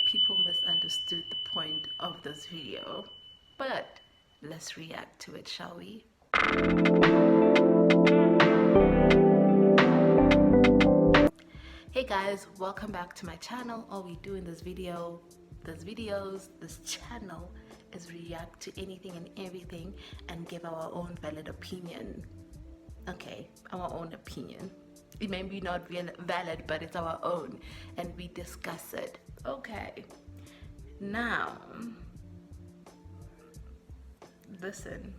people misunderstood the point of this video, but let's react to it, shall we? Hey guys, welcome back to my channel. All we do in this channel is react to anything and everything and give our own valid opinion. Okay, our own opinion. It may be not valid, but it's our own, and we discuss it. Okay, now listen.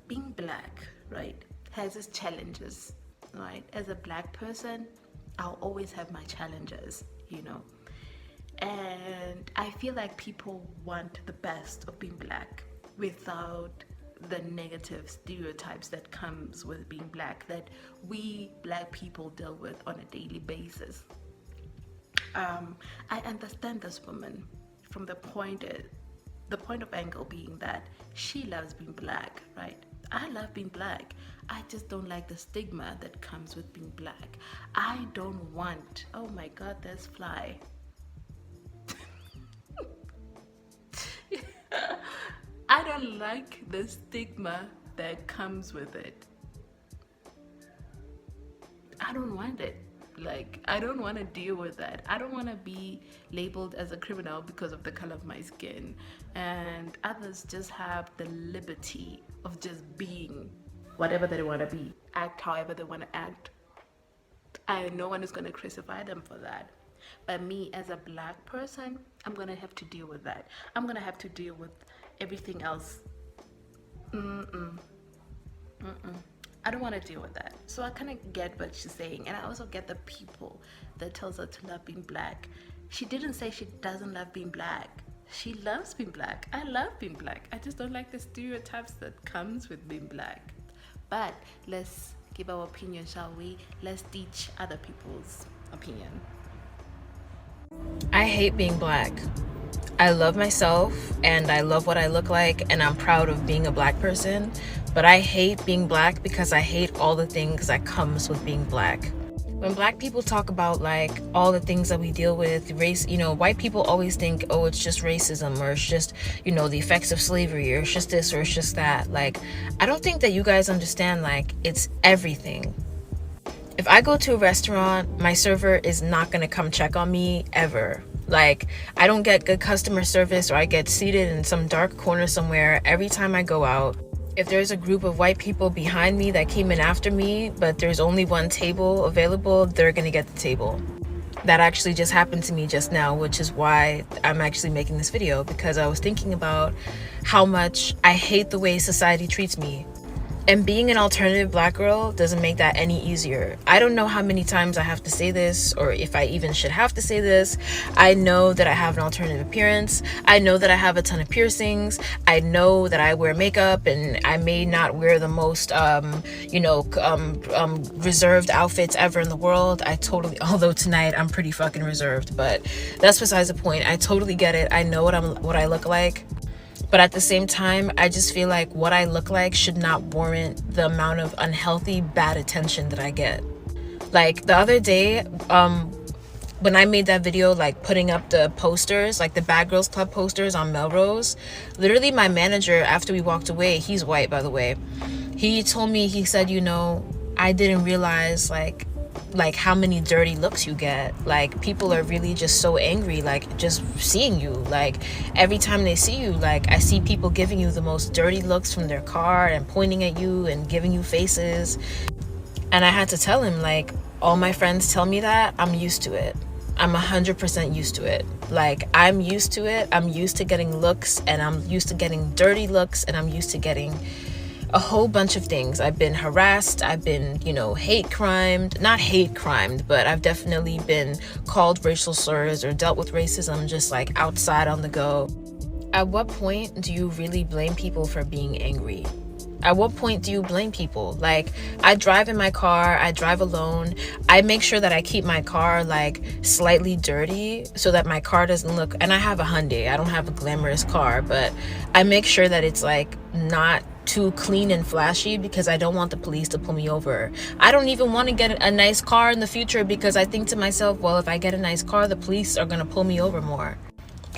Being black, right, has its challenges, right? As a black person, I'll always have my challenges, you know. And I feel like people want the best of being black without the negative stereotypes that comes with being black that we black people deal with on a daily basis. I understand this woman from the point of angle being that she loves being black, right? I love being black. I just don't like the stigma that comes with being black. I don't want, oh my god, there's fly. I don't like the stigma that comes with it. I don't want it. Like, I don't want to deal with that. I don't want to be labeled as a criminal because of the color of my skin. And others just have the liberty of just being whatever they want to be, act however they want to act. And no one is going to crucify them for that. But me as a black person, I'm going to have to deal with that. I'm going to have to deal with everything else. I don't want to deal with that. So I kind of get what she's saying, and I also get the people that tells her to love being black. She didn't say she doesn't love being black. She loves being black. I love being black. I just don't like the stereotypes that comes with being black. But let's give our opinion, shall we? Let's teach other people's opinion. I hate being black. I love myself and I love what I look like, and I'm proud of being a black person, but I hate being black because I hate all the things that comes with being black. When black people talk about like all the things that we deal with, race, you know, white people always think, oh, it's just racism, or it's just, you know, the effects of slavery, or it's just this, or it's just that. Like, I don't think that you guys understand, like, it's everything. If I go to a restaurant, my server is not gonna come check on me ever. Like, I don't get good customer service, or I get seated in some dark corner somewhere every time I go out. If there's a group of white people behind me that came in after me, but there's only one table available, they're gonna get the table. That actually just happened to me just now, which is why I'm actually making this video, because I was thinking about how much I hate the way society treats me. And being an alternative black girl doesn't make that any easier. I don't know how many times I have to say this, or if I even should have to say this. I know that I have an alternative appearance. I know that I have a ton of piercings. I know that I wear makeup, and I may not wear the most, reserved outfits ever in the world. Although tonight I'm pretty fucking reserved, but that's besides the point. I totally get it. I know what I look like. But at the same time, I just feel like what I look like should not warrant the amount of unhealthy, bad attention that I get. Like, the other day, when I made that video, like putting up the posters, like the Bad Girls Club posters on Melrose, literally my manager, after we walked away, he's white, by the way, he told me, he said, you know, I didn't realize like how many dirty looks you get. Like, people are really just so angry, like, just seeing you. Like, every time they see you, like, I see people giving you the most dirty looks from their car and pointing at you and giving you faces. And I had to tell him, like, all my friends tell me that. I'm used to it. I'm 100% used to it. Like, I'm used to it. I'm used to getting looks, and I'm used to getting dirty looks, and I'm used to getting a whole bunch of things. I've been harassed, I've been, you know, not hate crimed, but I've definitely been called racial slurs or dealt with racism just like outside on the go. At what point do you really blame people for being angry? At what point do you blame people? Like, I drive in my car, I drive alone. I make sure that I keep my car like slightly dirty so that my car doesn't look, and I have a Hyundai. I don't have a glamorous car, but I make sure that it's like not too clean and flashy because I don't want the police to pull me over. I don't even want to get a nice car in the future because I think to myself, well, if I get a nice car, the police are going to pull me over more.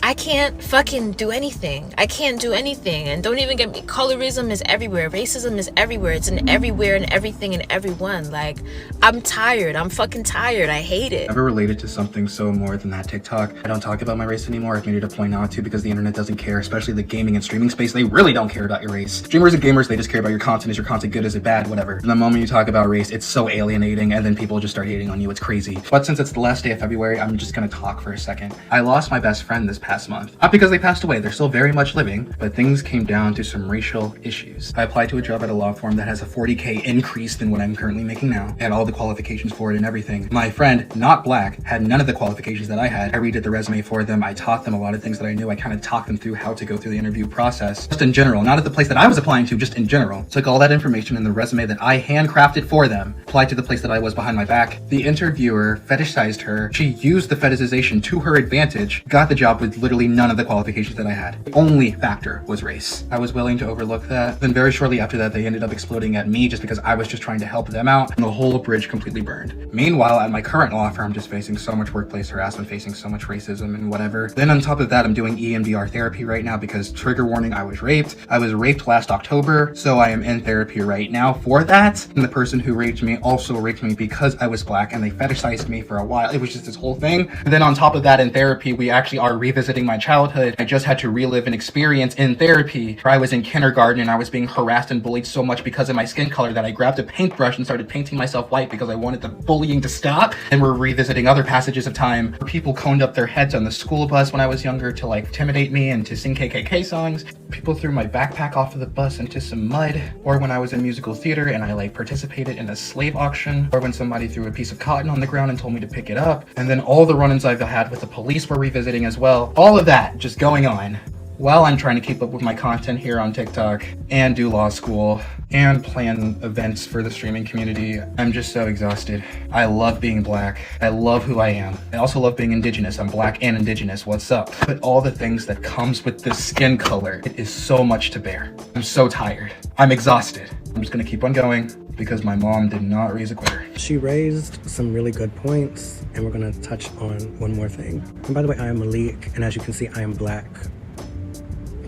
I can't fucking do anything. I can't do anything. And don't even get me, colorism is everywhere. Racism is everywhere. It's in everywhere and everything and everyone. Like, I'm tired. I'm fucking tired. I hate it. Never related to something so more than that TikTok. I don't talk about my race anymore. I've made it a point not to because the internet doesn't care, especially the gaming and streaming space. They really don't care about your race. Streamers and gamers, they just care about your content. Is your content good? Is it bad? Whatever. And the moment you talk about race, it's so alienating and then people just start hating on you. It's crazy. But since it's the last day of February, I'm just gonna talk for a second. I lost my best friend this past month. Not because they passed away, they're still very much living, but things came down to some racial issues. I applied to a job at a law firm that has a 40K increase than what I'm currently making now, and all the qualifications for it and everything. My friend, not black, had none of the qualifications that I had. I redid the resume for them. I taught them a lot of things that I knew. I kind of talked them through how to go through the interview process, just in general, not at the place that I was applying to, just in general. Took all that information in the resume that I handcrafted for them, applied to the place that I was behind my back. The interviewer fetishized her. She used the fetishization to her advantage, got the job with literally none of the qualifications that I had. The only factor was race. I was willing to overlook that. Then very shortly after that, they ended up exploding at me just because I was just trying to help them out, and the whole bridge completely burned. Meanwhile, at my current law firm, just facing so much workplace harassment, facing so much racism and whatever. Then on top of that, I'm doing EMDR therapy right now because, trigger warning, I was raped. I was raped last October, so I am in therapy right now for that. And the person who raped me also raped me because I was black, and they fetishized me for a while. It was just this whole thing. And then on top of that, in therapy, we actually are revisiting my childhood. I just had to relive an experience in therapy where I was in kindergarten and I was being harassed and bullied so much because of my skin color that I grabbed a paintbrush and started painting myself white because I wanted the bullying to stop. And we're revisiting other passages of time where people coned up their heads on the school bus when I was younger to like intimidate me and to sing KKK songs. People threw my backpack off of the bus into some mud, or when I was in musical theater and I like participated in a slave auction, or when somebody threw a piece of cotton on the ground and told me to pick it up. And then all the run-ins I've had with the police were revisiting as well. All of that just going on while I'm trying to keep up with my content here on TikTok and do law school and plan events for the streaming community. I'm just so exhausted. I love being black. I love who I am. I also love being indigenous. I'm black and indigenous. What's up? But all the things that comes with this skin color, it is so much to bear. I'm so tired. I'm exhausted. I'm just gonna keep on going because my mom did not raise a quitter. She raised some really good points, and we're gonna touch on one more thing. And by the way, I am Malik, and as you can see, I am black.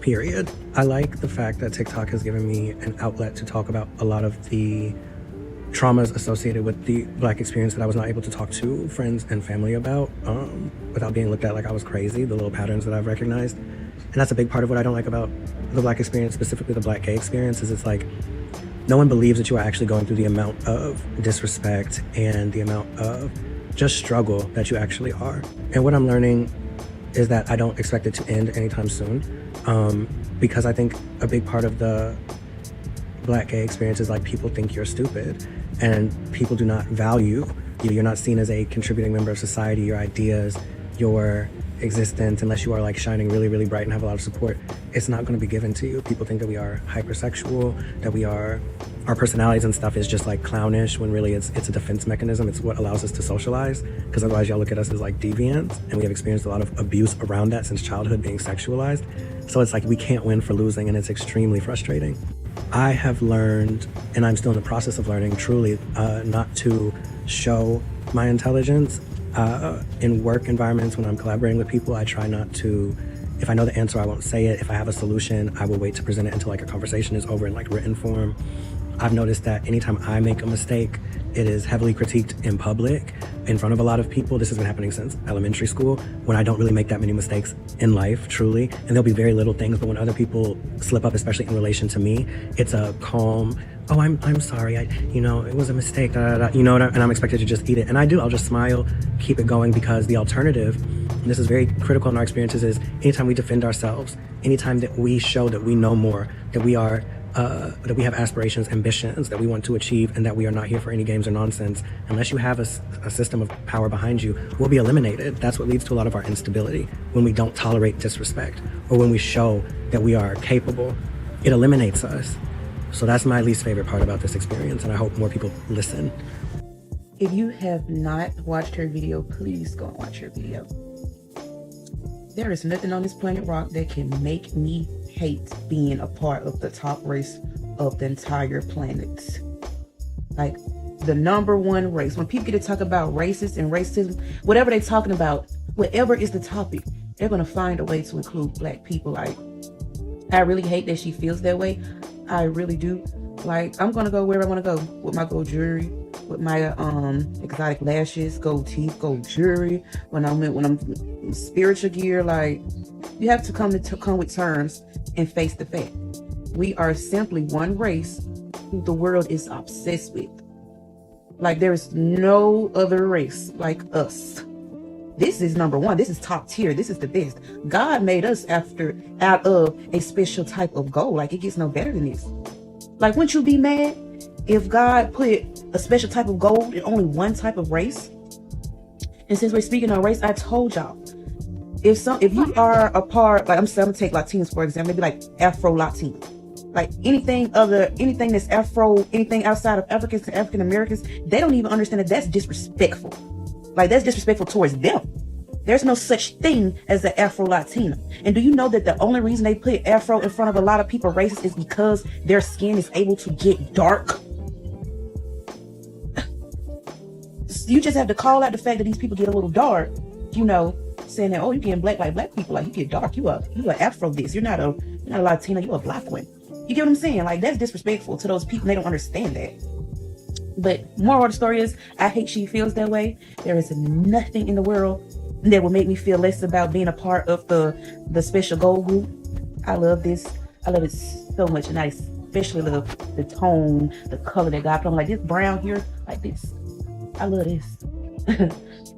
Period. I like the fact that TikTok has given me an outlet to talk about a lot of the traumas associated with the black experience that I was not able to talk to friends and family about without being looked at like I was crazy, the little patterns that I've recognized. And that's a big part of what I don't like about the black experience, specifically the black gay experience, is it's like no one believes that you are actually going through the amount of disrespect and the amount of just struggle that you actually are. And what I'm learning is that I don't expect it to end anytime soon, because I think a big part of the black gay experience is like people think you're stupid and people do not value you. You're not seen as a contributing member of society, your ideas, your existence, unless you are like shining really, really bright and have a lot of support. It's not going to be given to you. People think that we are hypersexual, that we are, our personalities and stuff is just like clownish, when really it's a defense mechanism. It's what allows us to socialize, because otherwise y'all look at us as like deviants, and we have experienced a lot of abuse around that since childhood, being sexualized. So it's like we can't win for losing, and it's extremely frustrating. I have learned, and I'm still in the process of learning truly, not to show my intelligence in work environments. When I'm collaborating with people, I try not to, if I know the answer, I won't say it. If I have a solution, I will wait to present it until like a conversation is over in like written form. I've noticed that anytime I make a mistake, it is heavily critiqued in public, in front of a lot of people. This has been happening since elementary school, when I don't really make that many mistakes in life, truly. And there'll be very little things, but when other people slip up, especially in relation to me, it's a calm, oh, I'm sorry, it was a mistake, and I'm expected to just eat it. And I do, I'll just smile, keep it going, because the alternative, and this is very critical in our experiences, is anytime we defend ourselves, anytime that we show that we know more, that we are that we have aspirations, ambitions that we want to achieve, and that we are not here for any games or nonsense. Unless you have a system of power behind you, we'll be eliminated. That's what leads to a lot of our instability. When we don't tolerate disrespect, or when we show that we are capable, it eliminates us. So that's my least favorite part about this experience, and I hope more people listen. If you have not watched her video, please go and watch her video. There is nothing on this planet Rock that can make me hate being a part of the top race of the entire planet. Like, the number one race. When people get to talk about racist and racism, whatever they're talking about, whatever is the topic, they're going to find a way to include black people. Like, I really hate that she feels that way. I really do. Like, I'm going to go wherever I want to go with my gold jewelry, with my exotic lashes, gold teeth, gold jewelry. When I'm in spiritual gear, like, you have to come with terms and face the fact. We are simply one race who the world is obsessed with. Like, there is no other race like us. This is number one. This is top tier. This is the best. God made us out of a special type of gold. Like, it gets no better than this. Like, wouldn't you be mad if God put a special type of gold in only one type of race? And since we're speaking on race, I told y'all, if you are a part, like, I'm gonna take Latinos for example, maybe like Afro-Latino. Like, anything that's Afro, anything outside of Africans and African Americans, they don't even understand that that's disrespectful. Like, that's disrespectful towards them. There's no such thing as an Afro-Latina. And do you know that the only reason they put Afro in front of a lot of people races is because their skin is able to get dark? You just have to call out the fact that these people get a little dark, you know, saying that, oh, you're getting black like black people. Like, you get dark, you a Afro this. You're not a Latina, you're a black one. You get what I'm saying? Like, that's disrespectful to those people. They don't understand that. But moral of the story is, I hate she feels that way. There is nothing in the world that will make me feel less about being a part of the special gold group. I love this. I love it so much. And I especially love the tone, the color that God put on. Like, this brown here, like this. I love this.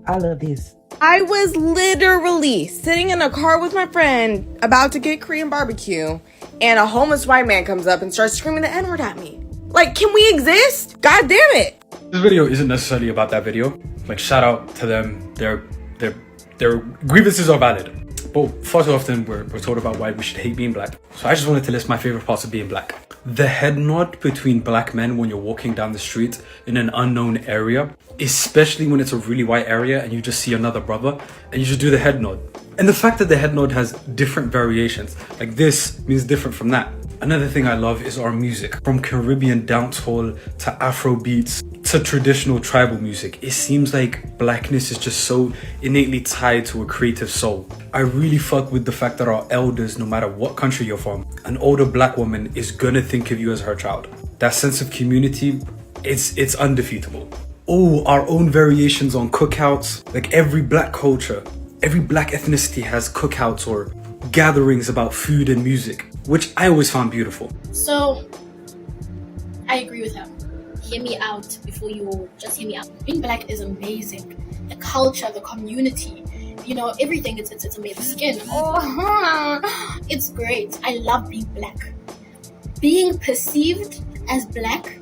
I love this. I was literally sitting in a car with my friend about to get Korean barbecue, and a homeless white man comes up and starts screaming the N-word at me. Like, can we exist? God damn it. This video isn't necessarily about that video. Like, shout out to them. Their grievances are valid. But far too often we're told about why we should hate being black. So I just wanted to list my favorite parts of being black. The head nod between black men when you're walking down the street in an unknown area, especially when it's a really white area and you just see another brother and you just do the head nod. And the fact that the head nod has different variations, like this means different from that. Another thing I love is our music. From Caribbean dancehall to Afro beats to traditional tribal music, it seems like blackness is just so innately tied to a creative soul. I really fuck with the fact that our elders, no matter what country you're from, an older black woman is gonna think of you as her child. That sense of community, it's undefeatable. Oh, our own variations on cookouts. Like, every black culture, every black ethnicity has cookouts or gatherings about food and music, which I always found beautiful. So, I agree with him. Hear me out before you just hear me out. Being black is amazing. The culture, the community, you know, everything, it's amazing. Skin, it's great. I love being black. Being perceived as black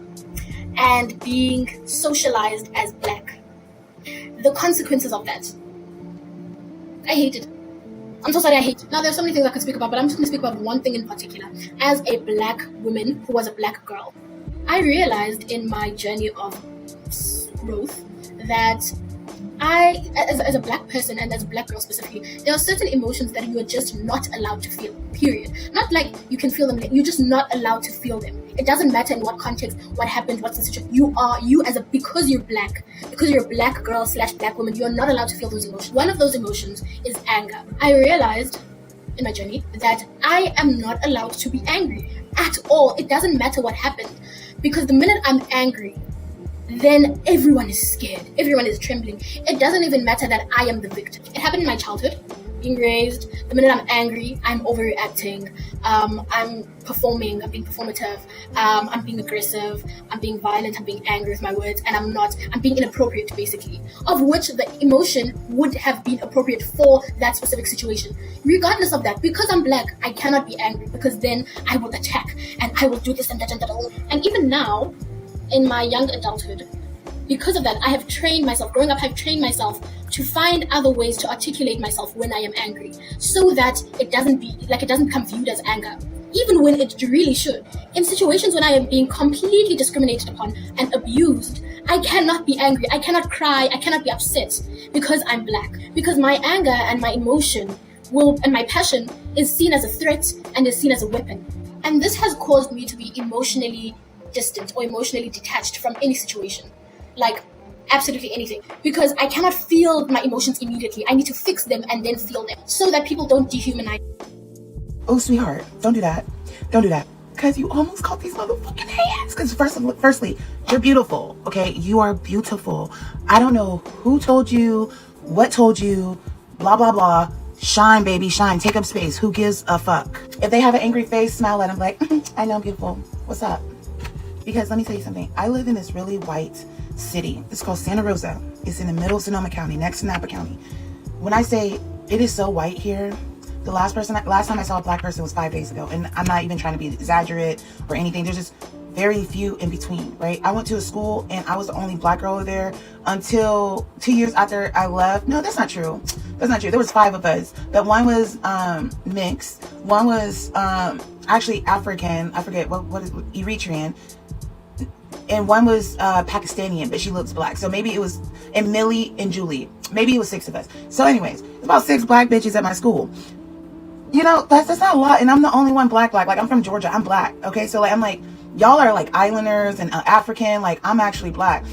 and being socialized as black. The consequences of that. I hate it. I'm so sorry, I hate it. Now, there's so many things I could speak about, but I'm just going to speak about one thing in particular. As a black woman who was a black girl, I realized in my journey of growth that I, as a black person and as a black girl specifically, there are certain emotions that you are just not allowed to feel, period. Not like you can feel them, you're just not allowed to feel them. It doesn't matter in what context, what happened, what's the situation. Because you're a black girl / black woman, you're not allowed to feel those emotions. One of those emotions is anger. I realized in my journey that I am not allowed to be angry at all. It doesn't matter what happened, because the minute I'm angry, then everyone is scared, everyone is trembling. It doesn't even matter that I am the victim. It happened in my childhood, being raised. The minute I'm angry, I'm overreacting, I'm performing, I'm being performative, I'm being aggressive, I'm being violent, I'm being angry with my words, and I'm being inappropriate, basically, of which the emotion would have been appropriate for that specific situation. Regardless of that, because I'm black, I cannot be angry, because then I will attack, and I will do this and that and that. And even now, in my young adulthood, because of that, I have trained myself, growing up, I've trained myself to find other ways to articulate myself when I am angry, so that it doesn't become viewed as anger, even when it really should. In situations when I am being completely discriminated upon and abused, I cannot be angry, I cannot cry, I cannot be upset because I'm black. Because my anger and my emotion and my passion is seen as a threat and is seen as a weapon. And this has caused me to be emotionally distant or emotionally detached from any situation. Like, absolutely anything. Because I cannot feel my emotions immediately. I need to fix them and then feel them so that people don't dehumanize. Oh, sweetheart, don't do that. Don't do that. Because you almost caught these motherfucking hands. Because firstly, you're beautiful, okay? You are beautiful. I don't know who told you, what told you, blah, blah, blah. Shine, baby, shine. Take up space. Who gives a fuck? If they have an angry face, smile at them like, I know I'm beautiful. What's up? Because let me tell you something. I live in this really white city. It's called Santa Rosa. It's in the middle of Sonoma County, next to Napa County. When I say it is so white here, the last time I saw a black person was 5 days ago. And I'm not even trying to be exaggerate or anything. There's just very few in between, right? I went to a school and I was the only black girl there until 2 years after I left. No, that's not true. That's not true. There was 5 of us, but one was mixed. One was actually African. I forget what is Eritrean. And one was Pakistani, but she looks black. So maybe it was, and Millie and Julie. Maybe it was 6 of us. So anyways, about 6 black bitches at my school. You know, that's not a lot. And I'm the only one black. Like I'm from Georgia. I'm black. Okay, so like I'm like, y'all are like islanders and African. Like I'm actually black.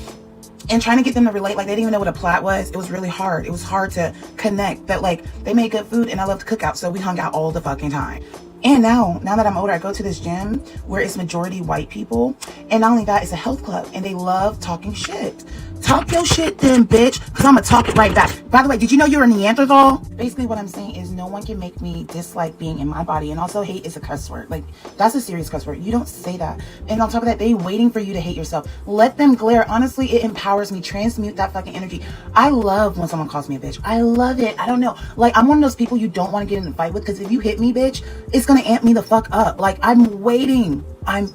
And trying to get them to relate, like they didn't even know what a plait was. It was really hard. It was hard to connect. But like they made good food and I love to cook out. So we hung out all the fucking time. And now that I'm older, I go to this gym where it's majority white people. And not only that, it's a health club and they love talking shit. Talk your shit then, bitch, because I'm going to talk it right back. By the way, did you know you're a Neanderthal? Basically, what I'm saying is no one can make me dislike being in my body. And also, hate is a cuss word. Like, that's a serious cuss word. You don't say that. And on top of that, they waiting for you to hate yourself. Let them glare. Honestly, it empowers me. Transmute that fucking energy. I love when someone calls me a bitch. I love it. I don't know. Like, I'm one of those people you don't want to get in a fight with, because if you hit me, bitch, it's going to amp me the fuck up. Like, I'm waiting. I'm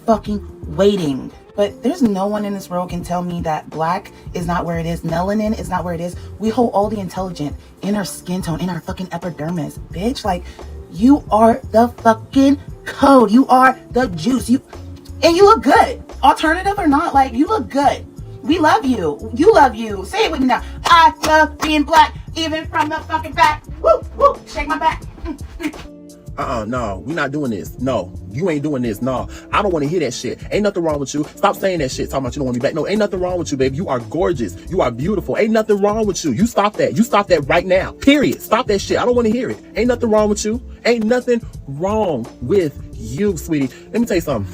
fucking waiting. But there's no one in this world can tell me that black is not where it is. Melanin is not where it is. We hold all the intelligent in our skin tone, in our fucking epidermis. Bitch, like, you are the fucking code. You are the juice. And you look good. Alternative or not, like, you look good. We love you. You love you. Say it with me now. I love being black, even from the fucking back. Woo, woo, shake my back. No, we not doing this. No, you ain't doing this. No, I don't want to hear that shit. Ain't nothing wrong with you. Stop saying that shit. Talking about you don't want me back. No, ain't nothing wrong with you, babe. You are gorgeous. You are beautiful. Ain't nothing wrong with you. You stop that. You stop that right now. Period. Stop that shit. I don't want to hear it. Ain't nothing wrong with you. Ain't nothing wrong with you, sweetie. Let me tell you something.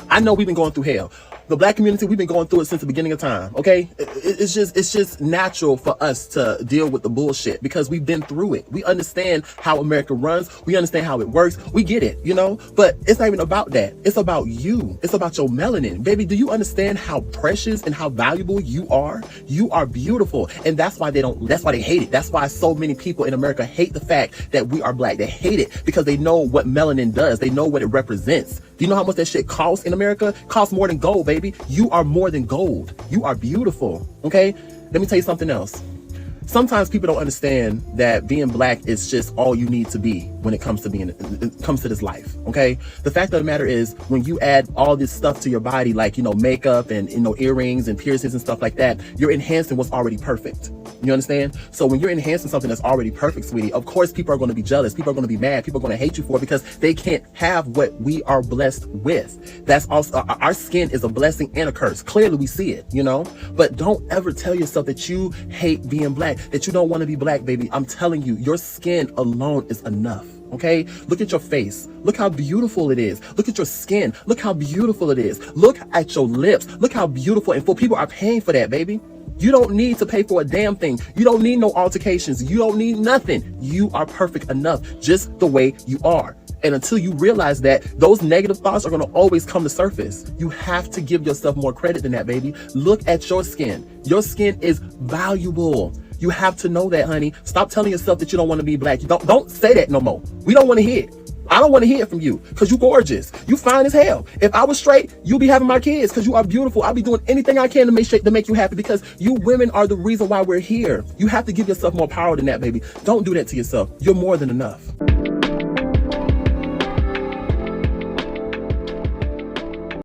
I know we've been going through hell. The black community, we've been going through it since the beginning of time, okay? It's just natural for us to deal with the bullshit because we've been through it. We understand how America runs. We understand how it works. We get it, you know? But it's not even about that. It's about you. It's about your melanin. Baby, do you understand how precious and how valuable you are? You are beautiful. And that's why they hate it. That's why so many people in America hate the fact that we are black. They hate it because they know what melanin does. They know what it represents. Do you know how much that shit costs in America? It costs more than gold, baby. You are more than gold. You are beautiful, okay? Let me tell you something else. Sometimes people don't understand that being black is just all you need to be when it comes to this life, okay? The fact of the matter is when you add all this stuff to your body, like, you know, makeup and, you know, earrings and piercings and stuff like that, you're enhancing what's already perfect. You understand? So when you're enhancing something that's already perfect, sweetie, of course people are going to be jealous. People are going to be mad. People are going to hate you for it because they can't have what we are blessed with. That's also, our skin is a blessing and a curse. Clearly we see it, you know? But don't ever tell yourself that you hate being black, that you don't want to be black, baby. I'm telling you, your skin alone is enough. Okay, look at your face. Look how beautiful it is. Look at your skin. Look how beautiful it is. Look at your lips. Look how beautiful. And for people are paying for that, baby. You don't need to pay for a damn thing. You don't need no altercations. You don't need nothing. You are perfect enough just the way you are. And until you realize that, those negative thoughts are going to always come to surface. You have to give yourself more credit than that, baby. Look at your skin. Your skin is valuable. You have to know that, honey. Stop telling yourself that you don't want to be black. Don't say that no more. We don't want to hear it. I don't want to hear it from you because you gorgeous. You fine as hell. If I was straight, you'll be having my kids because you are beautiful. I'll be doing anything I can to make you happy because you women are the reason why we're here. You have to give yourself more power than that, baby. Don't do that to yourself. You're more than enough.